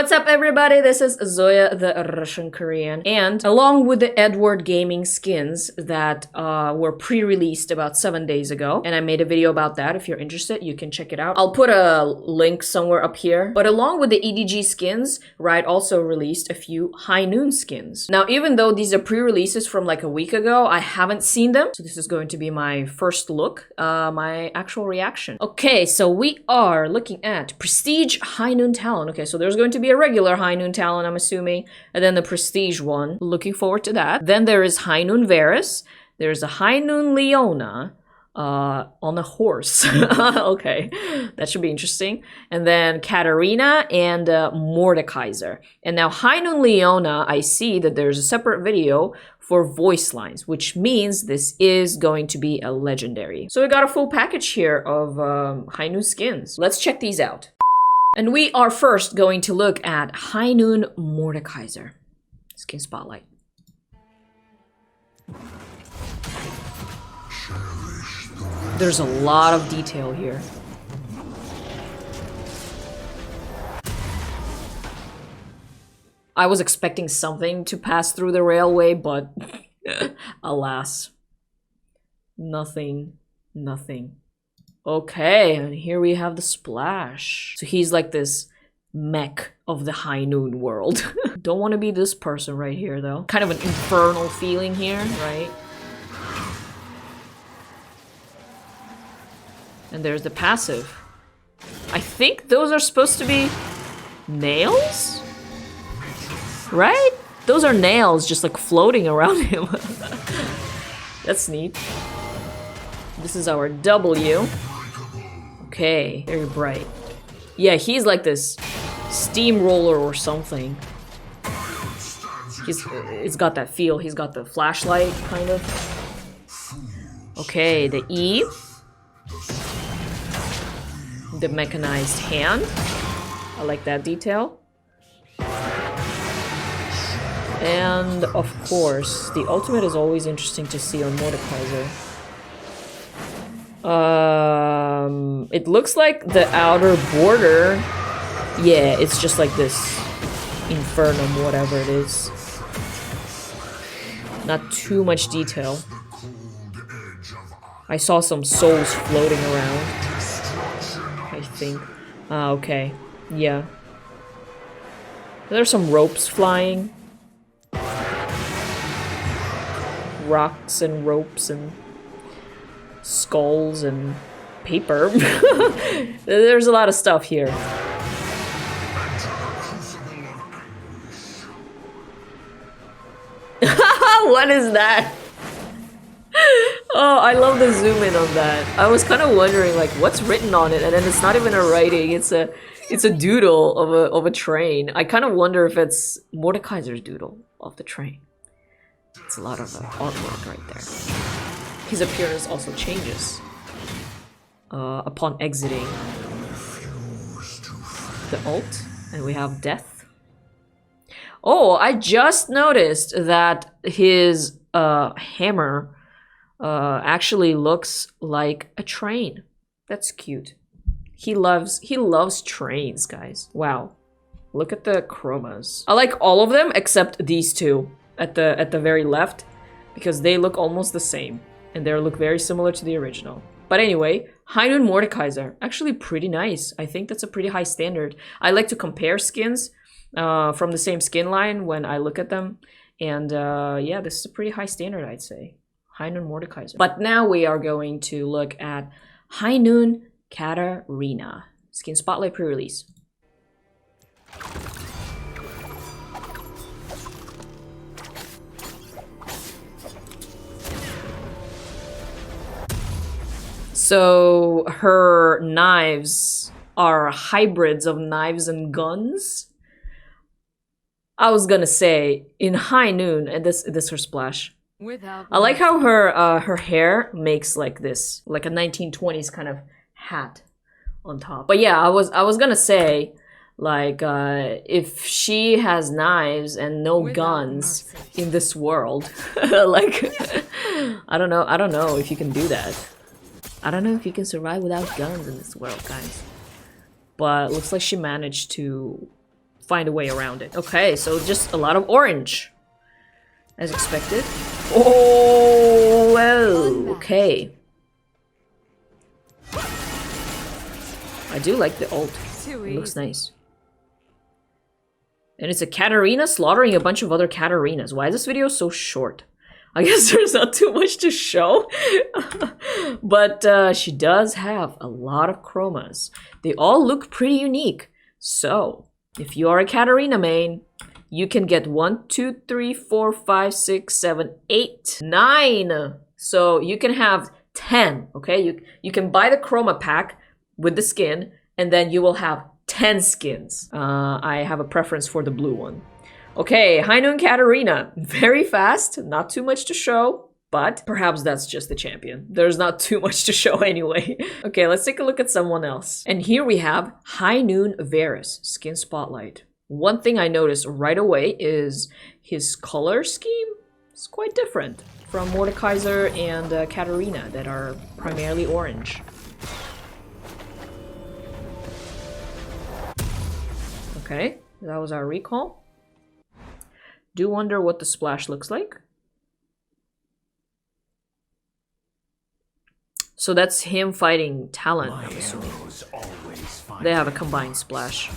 What's up, everybody? This is Zoya, the Russian Korean, and along with the Edward Gaming skins that were pre-released about 7 days ago, and I made a video about that. If you're interested, you can check it out. I'll put a link somewhere up here. But along with the EDG skins, Riot also released a few High Noon skins. Now, even though these are pre-releases from like a week ago, I haven't seen them, so this is going to be my first look, my actual reaction. Okay, so we are looking at Prestige High Noon Talon. Okay, so there's going to be a regular High Noon Talon, I'm assuming, and then the Prestige one. Looking forward to that. Then there is High Noon Varus. There's a High Noon Leona on a horse. Okay, that should be interesting. And then Katarina and Mordekaiser. And now High Noon Leona, I see that there's a separate video for voice lines, which means this is going to be a legendary. So we got a full package here of High Noon skins. Let's check these out. And we are first going to look at High Noon Mordekaiser. Skin Spotlight. There's a lot of detail here. I was expecting something to pass through the railway, but alas. Nothing. Okay, and here we have the splash. So he's like this mech of the High Noon world. Don't want to be this person right here, though. Kind of an infernal feeling here, right? And there's the passive. I think those are supposed to be nails? Right? Those are nails just like floating around him. That's neat. This is our W. Okay, very bright. Yeah, he's like this steamroller or something. He's got that feel. He's got the flashlight, kind of. Okay, the E. The mechanized hand. I like that detail. And of course, the ultimate is always interesting to see on Mordekaiser. It looks like the outer border. Yeah, it's just like this infernum, whatever it is. Not too much detail. I saw some souls floating around, I think. Ah, okay. Yeah. There's some ropes flying. Rocks and ropes and skulls and paper. There's a lot of stuff here. What is that? Oh, I love the zoom in on that. I was kind of wondering like what's written on it, and then it's not even a writing, it's a doodle of a train. I kind of wonder if it's Mordekaiser's doodle of the train. It's a lot of artwork right there. His appearance also changes upon exiting the ult, and we have death. Oh, I just noticed that his hammer actually looks like a train. That's cute. He loves trains, guys. Wow, look at the chromas. I like all of them except these two at the very left, because they look almost the same and they look very similar to the original. But anyway, High Noon Mordekaiser, actually pretty nice. I think that's a pretty high standard. I like to compare skins from the same skin line when I look at them, and yeah, this is a pretty high standard, I'd say. High Noon Mordekaiser. But now we are going to look at High Noon Catarina. Skin Spotlight pre-release. So her knives are hybrids of knives and guns. I was gonna say in High Noon, and this her splash. I like how her hair makes like this, like a 1920s kind of hat on top. But yeah, I was gonna say like if she has knives and no guns in this world, like I don't know if you can do that. I don't know if you can survive without guns in this world, guys. But looks like she managed to find a way around it. Okay, so just a lot of orange. As expected. Oh, well, okay. I do like the ult. It looks nice. And it's a Katarina slaughtering a bunch of other Katarinas. Why is this video so short? I guess there's not too much to show. But she does have a lot of chromas. They all look pretty unique. So, if you are a Katarina main, you can get 1, 2, 3, 4, 5, 6, 7, 8, 9. So you can have 10, okay? You can buy the chroma pack with the skin, and then you will have 10 skins. I have a preference for the blue one. Okay, High Noon Catarina. Very fast, not too much to show, but perhaps that's just the champion. There's not too much to show anyway. Okay, let's take a look at someone else. And here we have High Noon Varus, Skin Spotlight. One thing I noticed right away is his color scheme is quite different from Mordekaiser and Katarina that are primarily orange. Okay, that was our recall. Do wonder what the splash looks like. So that's him fighting Talon, I'm assuming. They have a combined splash.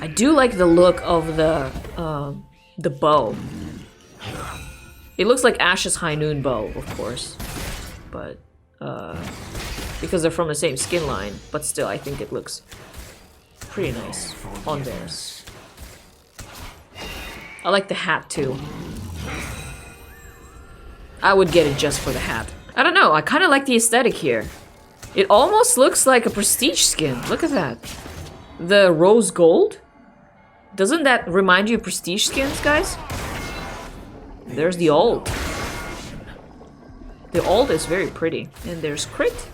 I do like the look of the bow. It looks like Ash's High Noon bow, of course. But, because they're from the same skin line. But still, I think it looks pretty nice on theirs. I like the hat, too. I would get it just for the hat. I don't know, I kind of like the aesthetic here. It almost looks like a prestige skin. Look at that. The rose gold. Doesn't that remind you of prestige skins, guys? There's the ult. The ult is very pretty. And there's crit.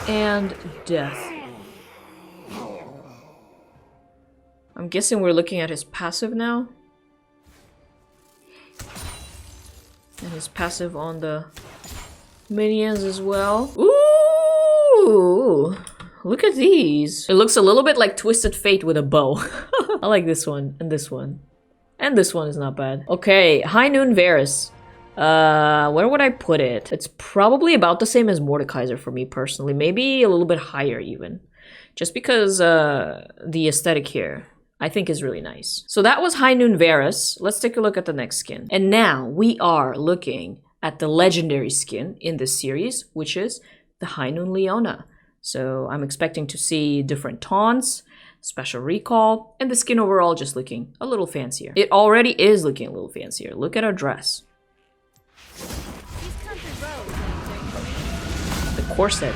And death. I'm guessing we're looking at his passive now. And his passive on the minions as well. Ooh! Look at these. It looks a little bit like Twisted Fate with a bow. I like this one and this one. And this one is not bad. Okay, High Noon Varus. Where would I put it? It's probably about the same as Mordekaiser for me personally. Maybe a little bit higher even. Just because the aesthetic here I think is really nice. So that was High Noon Varus. Let's take a look at the next skin. And now we are looking at the legendary skin in this series, which is the High Noon Leona. So I'm expecting to see different taunts, special recall, and the skin overall just looking a little fancier. It already is looking a little fancier. Look at her dress. The corset.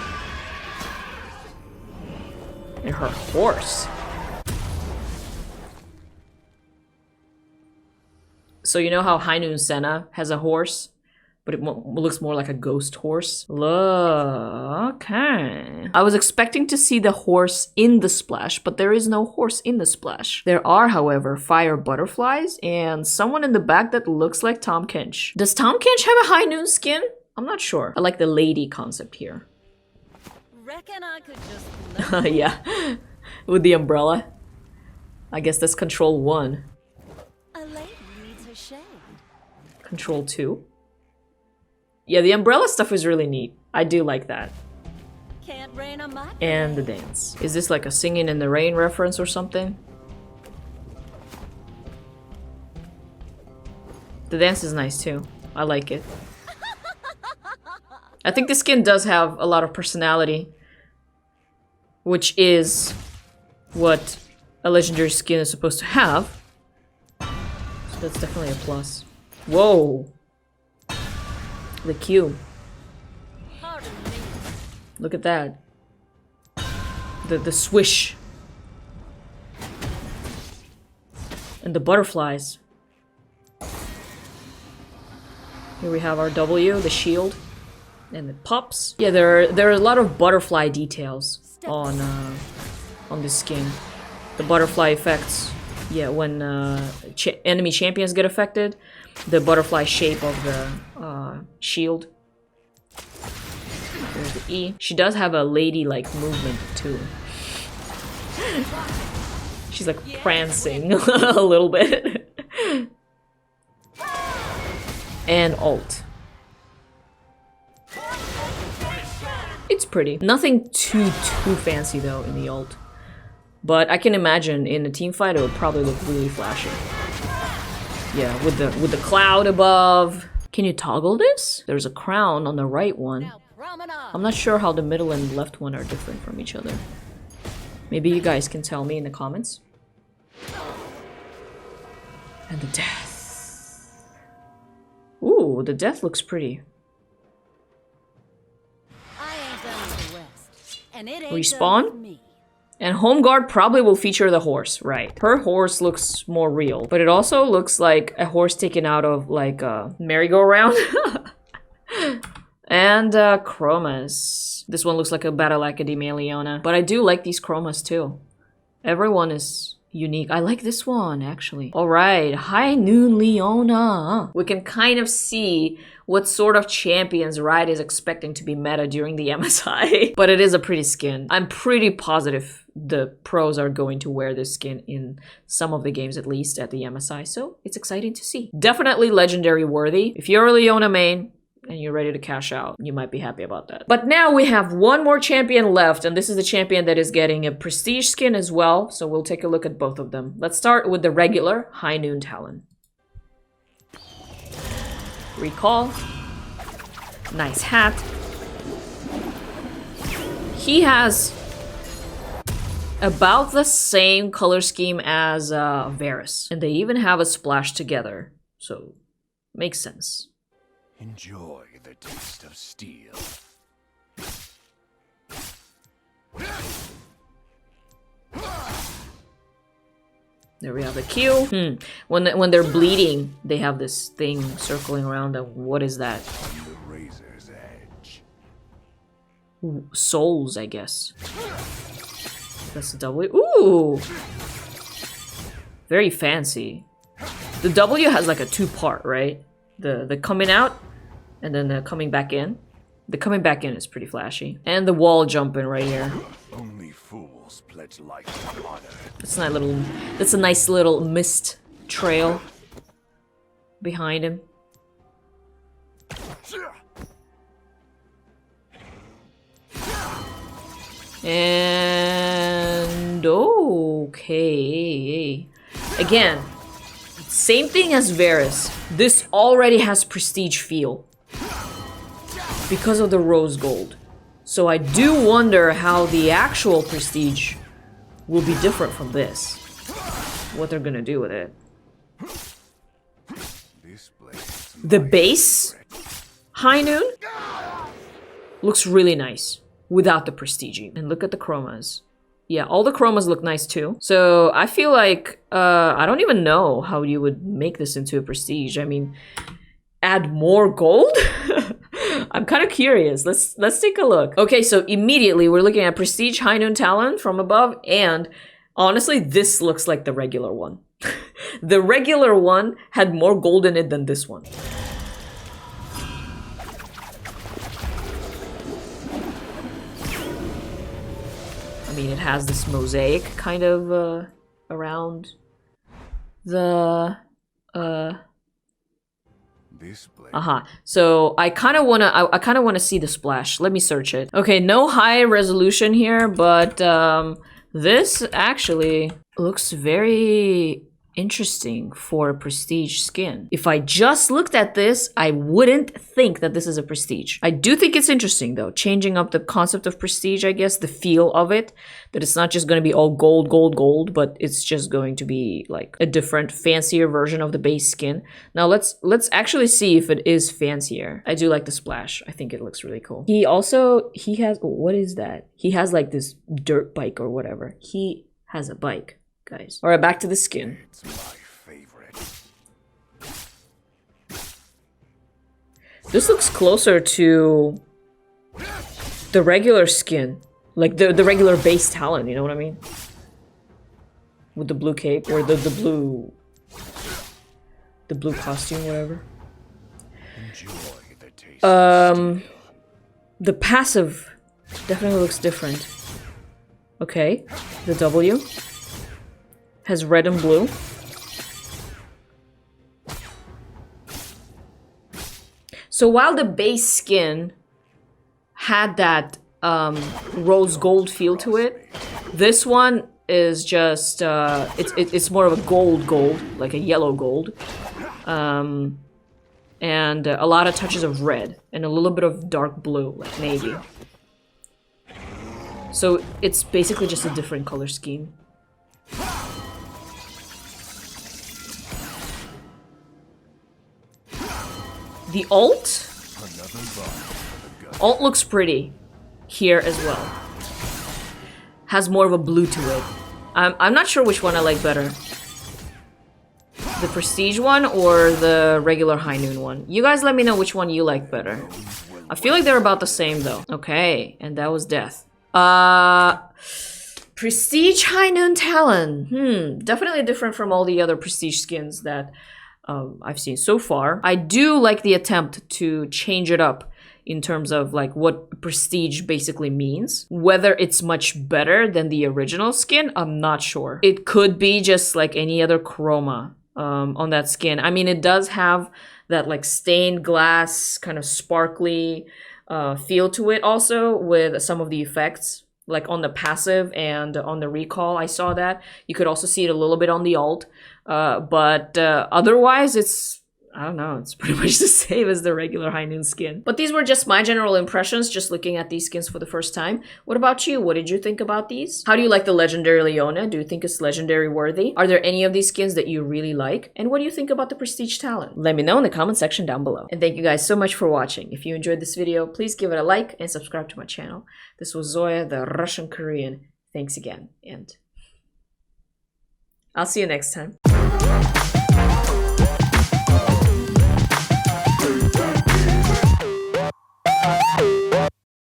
And her horse. So you know how High Noon Senna has a horse? But it looks more like a ghost horse. Look, okay. I was expecting to see the horse in the splash, but there is no horse in the splash. There are, however, fire butterflies and someone in the back that looks like Tom Kench. Does Tom Kench have a High Noon skin? I'm not sure. I like the lady concept here. Reckon I could just yeah, with the umbrella. I guess that's control 1. A lady needs her shade. Control 2. Yeah, the umbrella stuff is really neat. I do like that. Can't rain on my And the dance. Is this like a Singing in the Rain reference or something? The dance is nice too. I like it. I think the skin does have a lot of personality, which is what a legendary skin is supposed to have. So that's definitely a plus. Whoa! The Q. Look at that. The swish. And the butterflies. Here we have our W, the shield. And the pops. Yeah, there are a lot of butterfly details on this skin. The butterfly effects. Yeah, when enemy champions get affected, the butterfly shape of the shield. There's the E. She does have a lady-like movement too. She's like prancing a little bit. And ult. It's pretty. Nothing too fancy though in the ult. But I can imagine in a team fight it would probably look really flashy. Yeah, with the cloud above. Can you toggle this? There's a crown on the right one. I'm not sure how the middle and left one are different from each other. Maybe you guys can tell me in the comments. And the death. Ooh, the death looks pretty. I ain't done with the rest, and it ain't Respawn? done with me. And Home Guard probably will feature the horse, right? Her horse looks more real, but it also looks like a horse taken out of like a merry-go-round. And chromas. This one looks like a Battle Academia Leona, but I do like these chromas too. Everyone is unique. I like this one actually. All right, High Noon Leona. We can kind of see what sort of champions Riot is expecting to be meta during the MSI. But it is a pretty skin. I'm pretty positive the pros are going to wear this skin in some of the games, at least at the MSI. So it's exciting to see. Definitely legendary worthy. If you're a Leona main and you're ready to cash out, you might be happy about that. But now we have one more champion left, and this is the champion that is getting a prestige skin as well. So we'll take a look at both of them. Let's start with the regular High Noon Talon. Recall. Nice hat. He has about the same color scheme as Varus. And they even have a splash together. So, makes sense. Enjoy the taste of steel. There we have the Q. When they're bleeding, they have this thing circling around them. What is that? The razor's edge. Souls, I guess. That's the W. Ooh! Very fancy. The W has like a two-part, right? The coming out and then the coming back in. The coming back in is pretty flashy. And the wall jumping right here. Only fools pledge life to honor. That's a nice little mist trail behind him. And okay. Again, same thing as Varus. This already has prestige feel because of the rose gold. So I do wonder how the actual prestige will be different from this. What they're gonna do with it. The base High Noon looks really nice without the prestige. And look at the chromas. Yeah, all the chromas look nice too. So I feel like, I don't even know how you would make this into a prestige. I mean, add more gold? I'm kind of curious. Let's take a look. Okay, so immediately we're looking at Prestige High Noon Talon from above, and honestly, this looks like the regular one. The regular one had more gold in it than this one. I mean, it has this mosaic kind of around the So I kind of wanna see the splash. Let me search it. Okay, no high resolution here, but this actually looks very interesting for a prestige skin. If I just looked at this, I wouldn't think that this is a prestige. I do think it's interesting though, changing up the concept of prestige, I guess, the feel of it, that it's not just going to be all gold, gold, gold, but it's just going to be like a different, fancier version of the base skin. Now let's actually see if it is fancier. I do like the splash. I think it looks really cool. He has, what is that? He has like this dirt bike or whatever. He has a bike. Guys. All right, back to the skin. It's my favorite. This looks closer to the regular skin, like the regular base Talon. You know what I mean? With the blue cape or the blue costume, whatever. Enjoy the taste. The passive definitely looks different. Okay, the W has red and blue. So while the base skin had that rose gold feel to it, this one is just it's more of a gold, like a yellow gold, and a lot of touches of red and a little bit of dark blue, like navy. So it's basically just a different color scheme. The alt looks pretty here as well. Has more of a blue to it. I'm not sure which one I like better. The prestige one or the regular high noon one. You guys let me know which one you like better. I feel like they're about the same though. Okay, and that was death. Prestige high noon Talon. Definitely different from all the other prestige skins that I've seen so far. I do like the attempt to change it up in terms of like what prestige basically means. Whether it's much better than the original skin, I'm not sure. It could be just like any other chroma on that skin. I mean, it does have that like stained glass kind of sparkly feel to it also with some of the effects. Like on the passive and on the recall, I saw that. You could also see it a little bit on the alt. But otherwise, it's, I don't know, it's pretty much the same as the regular high noon skin. But these were just my general impressions, just looking at these skins for the first time. What about you? What did you think about these? How do you like the legendary Leona? Do you think it's legendary worthy? Are there any of these skins that you really like? And what do you think about the prestige Talon? Let me know in the comment section down below. And thank you guys so much for watching. If you enjoyed this video, please give it a like and subscribe to my channel. This was Zoya, the Russian Korean. Thanks again, and I'll see you next time.